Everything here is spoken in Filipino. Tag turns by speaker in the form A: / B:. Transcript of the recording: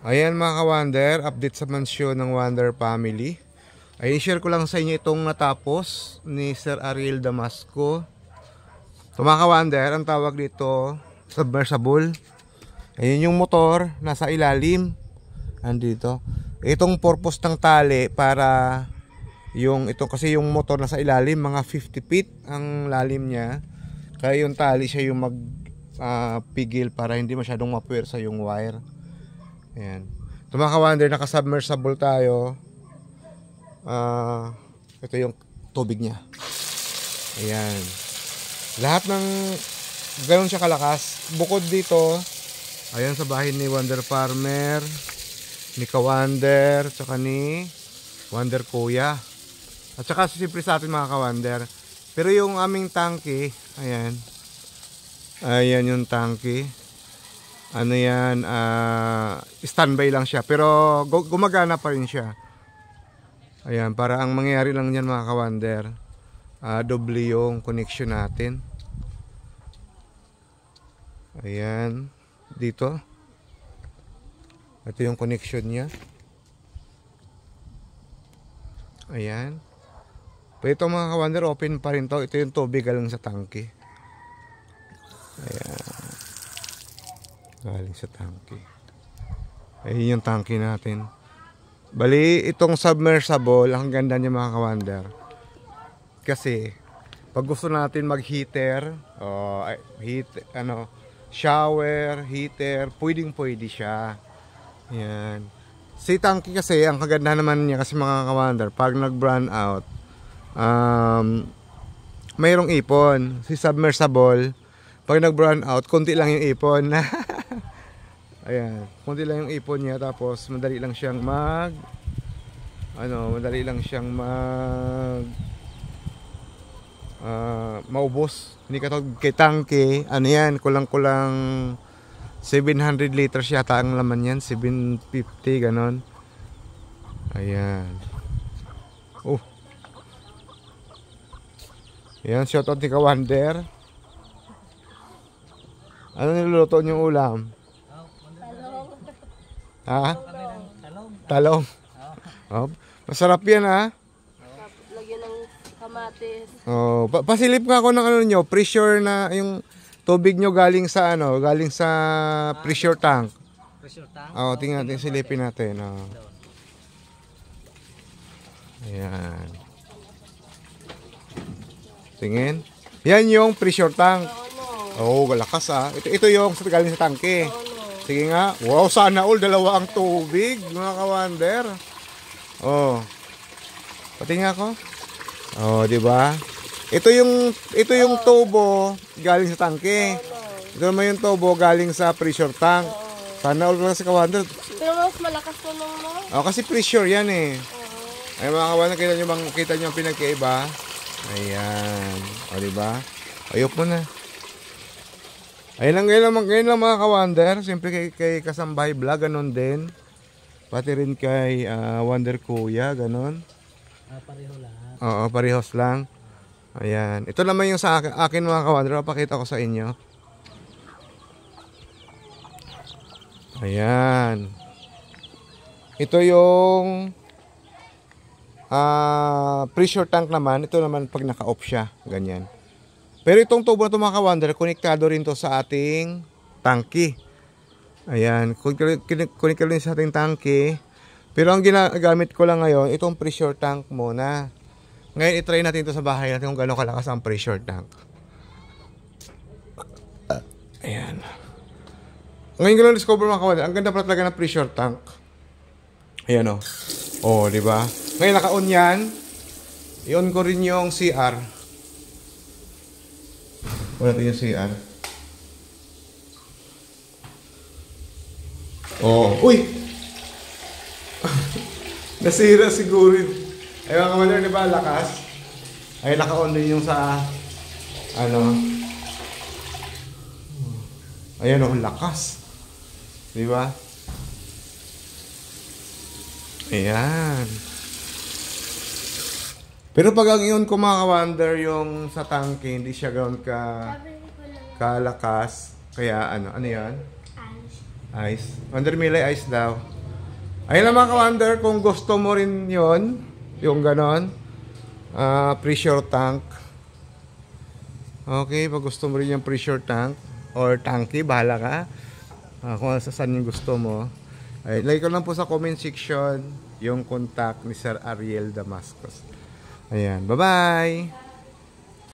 A: Ayan mga ka-Wonder, update sa mansyon ng Wonder Family. Ay share ko lang sa inyo itong natapos ni Sir Ariel Damasco. Ito mga ka-Wonder, ang tawag dito submersible. Ayun yung motor, nasa ilalim. Andito. Itong purpose ng tali para ito kasi yung motor nasa ilalim, mga 50 feet ang lalim niya. Kaya yung tali siya yung pigil para hindi masyadong mapuwersa yung wire. Ayan. Ito mga ka-Wonder, naka-submersible tayo. Ito yung tubig niya. Ayan. Lahat ng ganoon siya kalakas. Bukod dito, ayan sa bahay ni Wonder Farmer, ni ka-Wonder, tsaka ni Wonder Kuya. At saka siyempre sa atin mga ka-Wonder. Pero yung aming tangke, ayan. Ayan yung tangke. Ano yan, standby lang siya. Pero gumagana pa rin siya. Ayan, para ang mangyayari lang yan mga ka-Wonder, doble yung connection natin. Ayan, dito. Ito yung connection niya. Ayan. Pero ito mga ka-Wonder, open pa rin to. Ito yung tubig galing sa tangke. Ayan. Galing sa tangke. Ayun yung tangke natin. Bali, itong submersible, ang ganda niya mga ka-Wonder. Kasi, pag gusto natin mag-heater, shower, heater, pwedeng-pwede siya. Yan. Si tangke kasi, ang kaganda naman niya kasi mga ka-Wonder, pag nag-burn out, mayroong ipon. Si submersible, pag nag-burn out, konti lang yung ipon. Ayan, konti lang yung ipon niya, tapos madali lang siyang maubos. Hindi katulad kay tangke, ano yan, kulang-kulang 700 liters yata ang laman yan, 750 ganon. Ayan. Ayan, shoutout ni ka-Wonder. Ano niluluto niyong ulam? Ha? Talong. Oh, masarap yan ha.
B: Lagyan ng kamatis.
A: Oh, pasilip nga ako ng ano nyo, pressure na yung tubig nyo galing sa pressure tank.
C: Pressure tank?
A: Oh, tingnan natin, silipin natin. Oh. Ayan. Tingin. Yan yung pressure tank. Oh, lakas ah. Ito yung galing sa tangke. Sige nga. Wow, sana all dalawa ang tubig, mga ka-Wonder. Oh. Pati nga ako. Oh, di ba? Ito yung tubo galing sa tangke. Ito naman yung tubo galing sa pressure tank. Sana all lang sa ka-Wonder.
B: Pero mas malakas pa nung
A: Oh, kasi pressure yan eh. Ay mga ka-Wonder, kita niyo ang pinagkaiba. Ayan. O, di ba? Ayop mo na. Ayun lang mga ka-Wonder. Siyempre kay Kasambay Vlog, ganun din. Pati rin kay Wonder Kuya, ganun.
C: Pareho lahat.
A: Oo, parehos lang. Ayan. Ito naman yung sa akin mga ka-Wonder. Papakita ko sa inyo. Ayan. Ito yung pressure tank naman. Ito naman pag naka-off siya. Ganyan. Pero itong tubo na ito mga ka-Wonder, konektado rin to sa ating tangke. Ayan, konektado rin sa ating tangke. Pero ang ginagamit ko lang ngayon, itong pressure tank muna. Ngayon, itry natin ito sa bahay natin kung gano'ng kalakas ang pressure tank. Ayan. Ngayon ko lang discover mga ka-Wonder, ang ganda pala talaga ng pressure tank. Ayan o. Oh, di ba? Ngayon, naka-on yan. I-on ko rin yung CR. Wala natin yung CR. Oh, uy! Nasira siguro. Ay mga ka-Wonder, di ba? Lakas. Ay, naka-on din yung sa ayan o, lakas. Di ba? Ayan. Pero pag ang iyon ko mga ka-Wonder, yung sa tangke, hindi siya ganoon kalakas. Kaya ano yan? Ice. Wonder Milay, ice daw. Ayun lang mga ka-wonder, kung gusto mo rin yon, yung ganon, pressure tank. Okay, pag gusto mo rin yung pressure tank or tanky, bahala ka. Kung saan yung gusto mo. Ay, like ko lang po sa comment section yung contact ni Sir Ariel Damascus. Ayan, bye-bye!